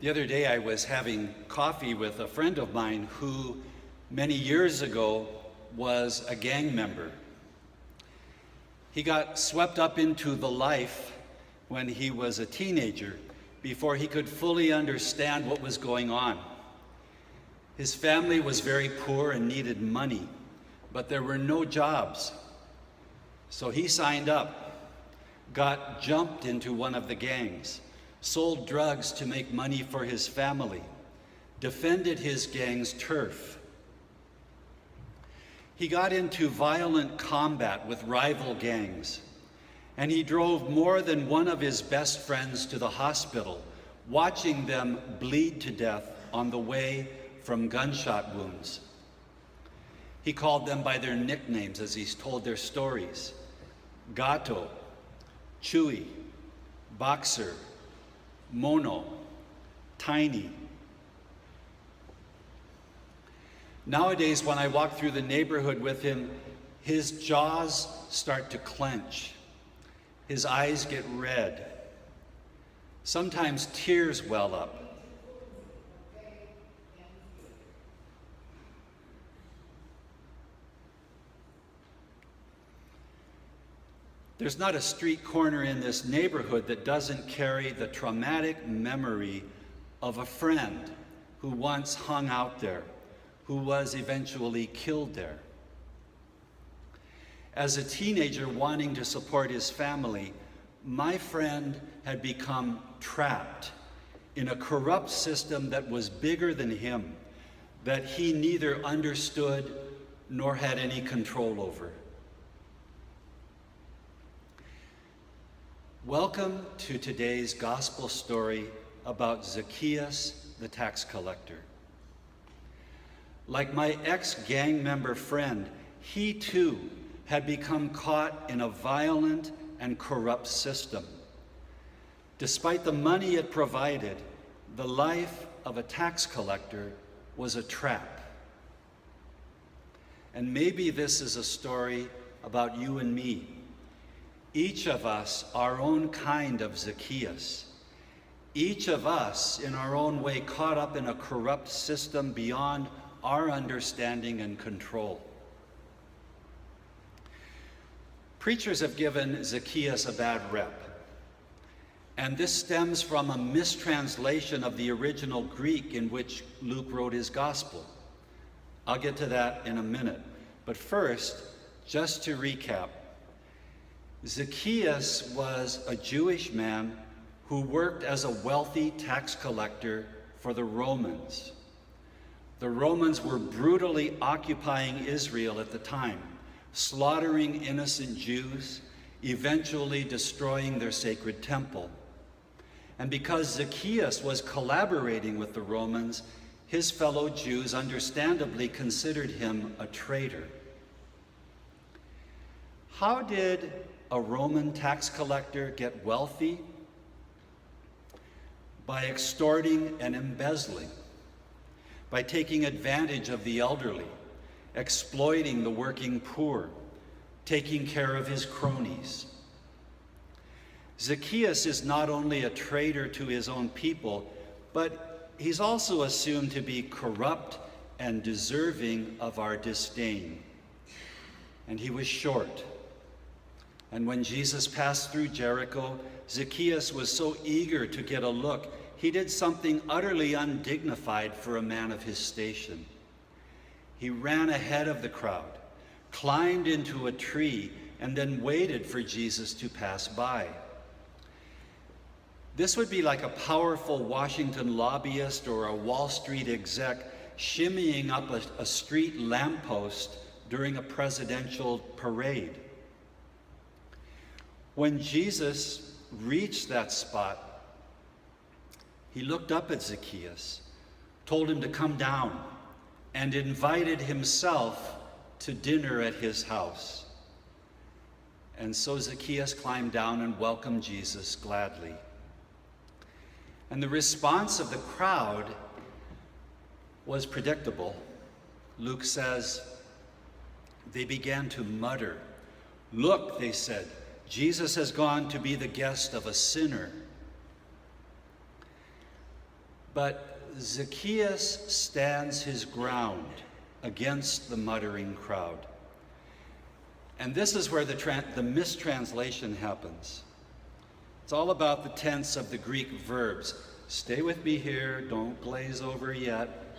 The other day I was having coffee with a friend of mine who many years ago was a gang member. He got swept up into the life when he was a teenager before he could fully understand what was going on. His family was very poor and needed money, but there were no jobs. So he signed up, got jumped into one of the gangs, sold drugs to make money for his family, defended his gang's turf. He got into violent combat with rival gangs, and he drove more than one of his best friends to the hospital, watching them bleed to death on the way from gunshot wounds. He called them by their nicknames as he told their stories: Gato, Chewy, Boxer, Mono, Tiny. Nowadays, when I walk through the neighborhood with him, his jaws start to clench. His eyes get red. Sometimes tears well up. There's not a street corner in this neighborhood that doesn't carry the traumatic memory of a friend who once hung out there, who was eventually killed there. As a teenager wanting to support his family, my friend had become trapped in a corrupt system that was bigger than him, that he neither understood nor had any control over. Welcome to today's gospel story about Zacchaeus, the tax collector. Like my ex-gang member friend, he too had become caught in a violent and corrupt system. Despite the money it provided, the life of a tax collector was a trap. And maybe this is a story about you and me. Each of us our own kind of Zacchaeus. Each of us in our own way caught up in a corrupt system beyond our understanding and control. Preachers have given Zacchaeus a bad rep, and this stems from a mistranslation of the original Greek in which Luke wrote his gospel. I'll get to that in a minute, but first, just to recap, Zacchaeus was a Jewish man who worked as a wealthy tax collector for the Romans. The Romans were brutally occupying Israel at the time, slaughtering innocent Jews, eventually destroying their sacred temple. And because Zacchaeus was collaborating with the Romans, his fellow Jews understandably considered him a traitor. How did a Roman tax collector get wealthy? By extorting and embezzling, by taking advantage of the elderly, exploiting the working poor, taking care of his cronies. Zacchaeus is not only a traitor to his own people, but he's also assumed to be corrupt and deserving of our disdain. And he was short. And when Jesus passed through Jericho, Zacchaeus was so eager to get a look, he did something utterly undignified for a man of his station. He ran ahead of the crowd, climbed into a tree, and then waited for Jesus to pass by. This would be like a powerful Washington lobbyist or a Wall Street exec shimmying up a street lamppost during a presidential parade. When Jesus reached that spot, he looked up at Zacchaeus, told him to come down, and invited himself to dinner at his house. And so Zacchaeus climbed down and welcomed Jesus gladly. And the response of the crowd was predictable. Luke says, they began to mutter. "Look," they said, "Jesus has gone to be the guest of a sinner." But Zacchaeus stands his ground against the muttering crowd. And this is where the mistranslation happens. It's all about the tense of the Greek verbs. Stay with me here, don't glaze over yet.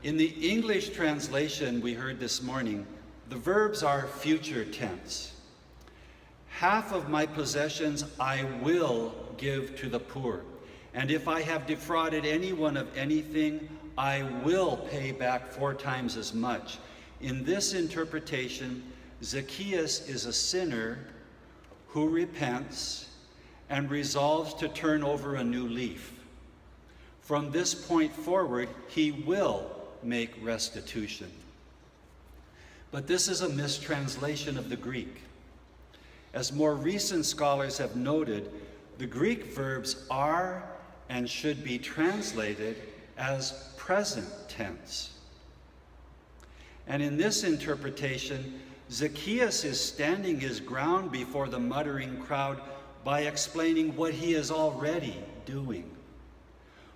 In the English translation we heard this morning, the verbs are future tense. Half of my possessions I will give to the poor. And if I have defrauded anyone of anything, I will pay back 4 times as much. In this interpretation, Zacchaeus is a sinner who repents and resolves to turn over a new leaf. From this point forward, he will make restitution. But this is a mistranslation of the Greek. As more recent scholars have noted, the Greek verbs are and should be translated as present tense. And in this interpretation, Zacchaeus is standing his ground before the muttering crowd by explaining what he is already doing.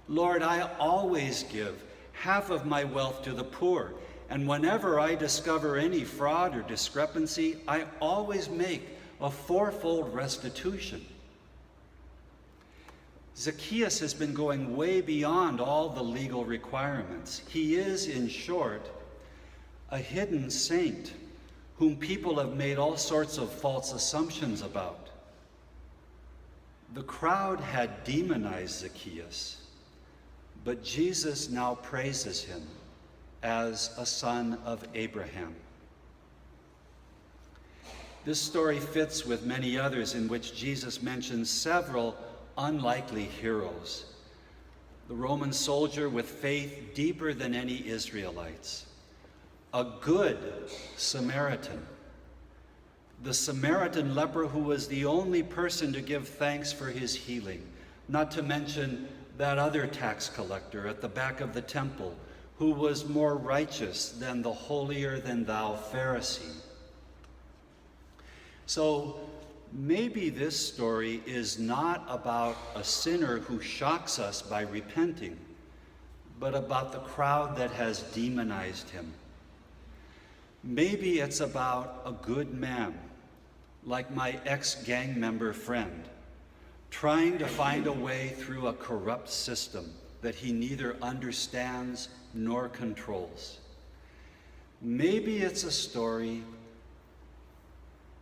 Lord, I always give half of my wealth to the poor, and whenever I discover any fraud or discrepancy, I always make a 4-fold restitution. Zacchaeus has been going way beyond all the legal requirements. He is, in short, a hidden saint whom people have made all sorts of false assumptions about. The crowd had demonized Zacchaeus, but Jesus now praises him as a son of Abraham. This story fits with many others in which Jesus mentions several unlikely heroes. The Roman soldier with faith deeper than any Israelites. A good Samaritan. The Samaritan leper who was the only person to give thanks for his healing. Not to mention that other tax collector at the back of the temple who was more righteous than the holier-than-thou Pharisee. So maybe this story is not about a sinner who shocks us by repenting, but about the crowd that has demonized him. Maybe it's about a good man, like my ex-gang member friend, trying to find a way through a corrupt system that he neither understands nor controls. Maybe it's a story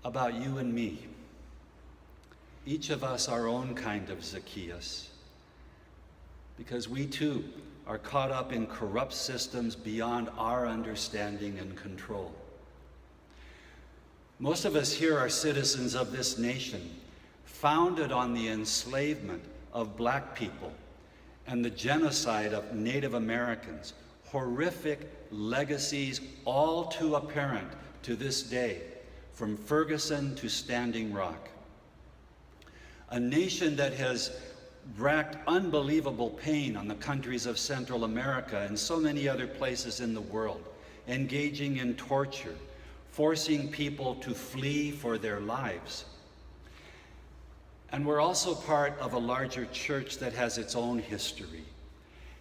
about you and me, each of us our own kind of Zacchaeus, because we too are caught up in corrupt systems beyond our understanding and control. Most of us here are citizens of this nation, founded on the enslavement of black people and the genocide of Native Americans, horrific legacies all too apparent to this day, from Ferguson to Standing Rock. A nation that has racked unbelievable pain on the countries of Central America and so many other places in the world, engaging in torture, forcing people to flee for their lives. And we're also part of a larger church that has its own history,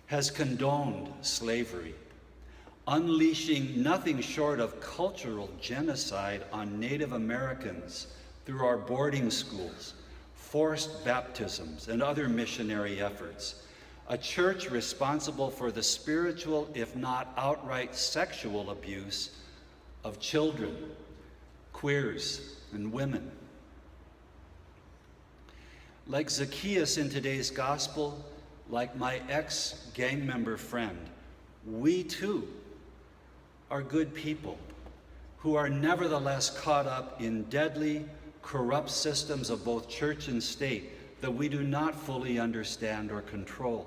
has condoned slavery, unleashing nothing short of cultural genocide on Native Americans through our boarding schools, forced baptisms, and other missionary efforts. A church responsible for the spiritual, if not outright sexual abuse of children, queers, and women. Like Zacchaeus in today's gospel, like my ex-gang member friend, we too are good people who are nevertheless caught up in deadly, corrupt systems of both church and state that we do not fully understand or control.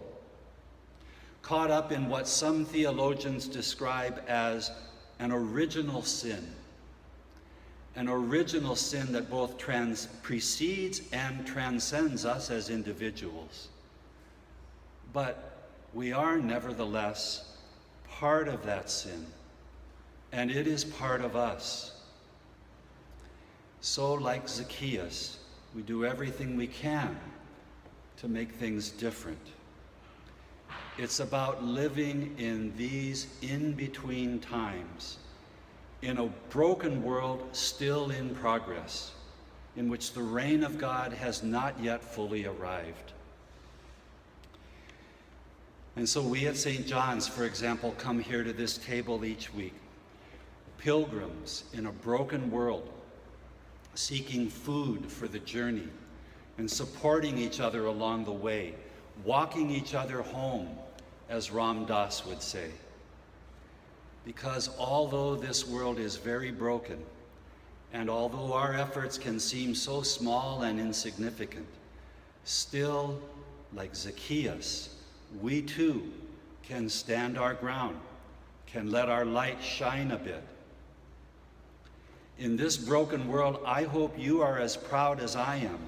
Caught up in what some theologians describe as an original sin that both precedes and transcends us as individuals. But we are nevertheless part of that sin, and it is part of us. So, like Zacchaeus, we do everything we can to make things different. It's about living in these in-between times, in a broken world still in progress, in which the reign of God has not yet fully arrived. And so we at St. John's, for example, come here to this table each week, pilgrims in a broken world, seeking food for the journey and supporting each other along the way, walking each other home, as Ram Dass would say. Because although this world is very broken, and although our efforts can seem so small and insignificant, still, like Zacchaeus, we too can stand our ground, can let our light shine a bit. In this broken world, I hope you are as proud as I am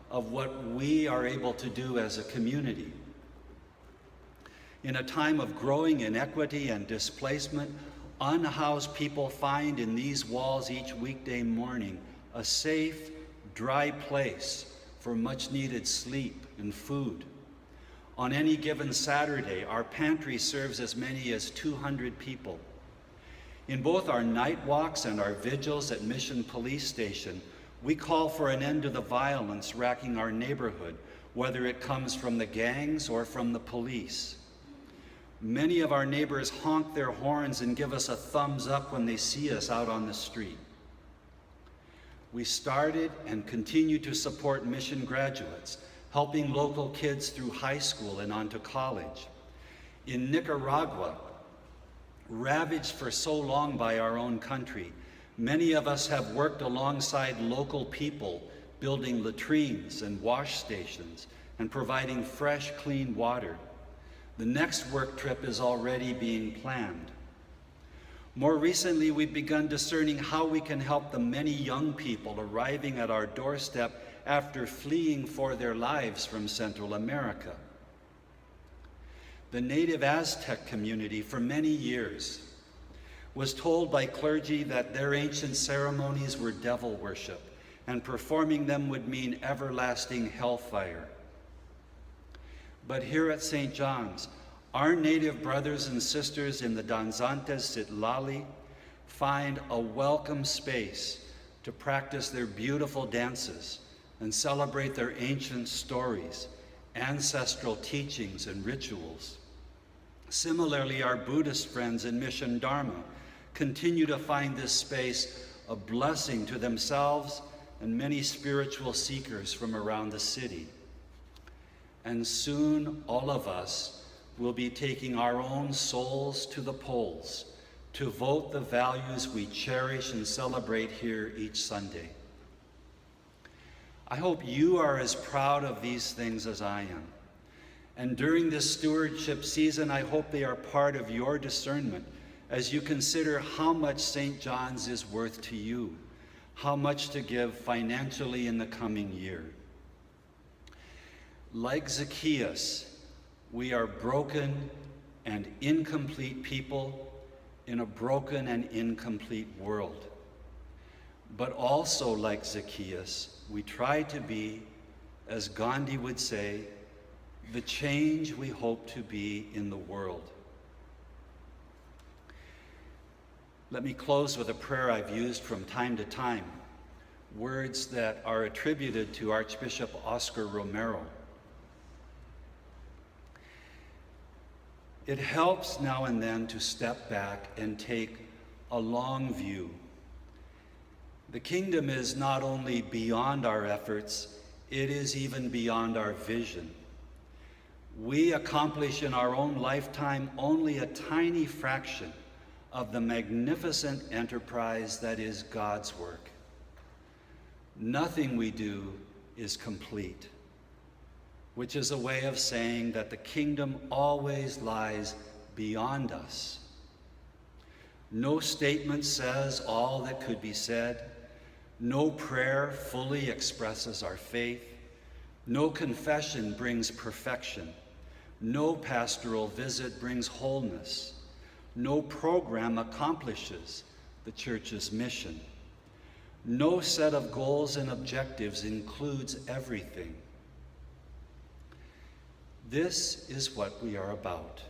of what we are able to do as a community. In a time of growing inequity and displacement, unhoused people find in these walls each weekday morning a safe, dry place for much-needed sleep and food. On any given Saturday, our pantry serves as many as 200 people. In both our night walks and our vigils at Mission Police Station, we call for an end to the violence racking our neighborhood, whether it comes from the gangs or from the police. Many of our neighbors honk their horns and give us a thumbs up when they see us out on the street. We started and continue to support mission graduates, helping local kids through high school and on to college. In Nicaragua, ravaged for so long by our own country, many of us have worked alongside local people, building latrines and wash stations and providing fresh, clean water. The next work trip is already being planned. More recently, we've begun discerning how we can help the many young people arriving at our doorstep after fleeing for their lives from Central America. The native Aztec community for many years was told by clergy that their ancient ceremonies were devil worship, and performing them would mean everlasting hellfire. But here at St. John's, our native brothers and sisters in the Danzantes Citlali find a welcome space to practice their beautiful dances and celebrate their ancient stories, ancestral teachings, and rituals. Similarly, our Buddhist friends in Mission Dharma continue to find this space a blessing to themselves and many spiritual seekers from around the city. And soon, all of us will be taking our own souls to the polls to vote the values we cherish and celebrate here each Sunday. I hope you are as proud of these things as I am. And during this stewardship season, I hope they are part of your discernment as you consider how much St. John's is worth to you, how much to give financially in the coming year. Like Zacchaeus, we are broken and incomplete people in a broken and incomplete world. But also like Zacchaeus, we try to be, as Gandhi would say, the change we hope to be in the world. Let me close with a prayer I've used from time to time, words that are attributed to Archbishop Oscar Romero. It helps now and then to step back and take a long view. The kingdom is not only beyond our efforts, it is even beyond our vision. We accomplish in our own lifetime only a tiny fraction of the magnificent enterprise that is God's work. Nothing we do is complete, which is a way of saying that the kingdom always lies beyond us. No statement says all that could be said. No prayer fully expresses our faith. No confession brings perfection. No pastoral visit brings wholeness. No program accomplishes the church's mission. No set of goals and objectives includes everything. This is what we are about.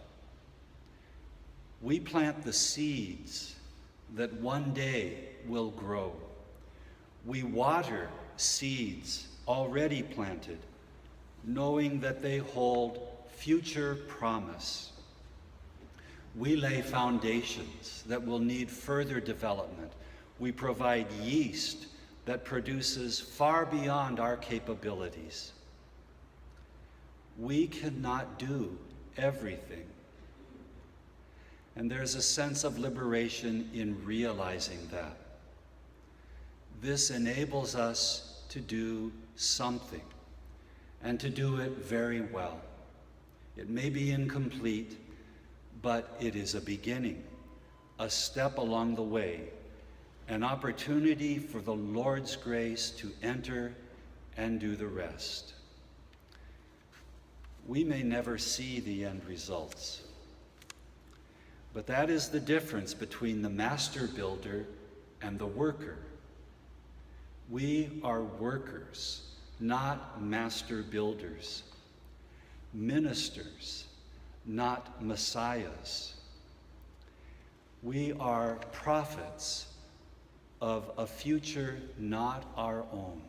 We plant the seeds that one day will grow. We water seeds already planted, knowing that they hold future promise. We lay foundations that will need further development. We provide yeast that produces far beyond our capabilities. We cannot do everything. And there's a sense of liberation in realizing that. This enables us to do something, and to do it very well. It may be incomplete, but it is a beginning, a step along the way, an opportunity for the Lord's grace to enter and do the rest. We may never see the end results, but that is the difference between the master builder and the worker. We are workers, not master builders, ministers, not messiahs. We are prophets of a future not our own.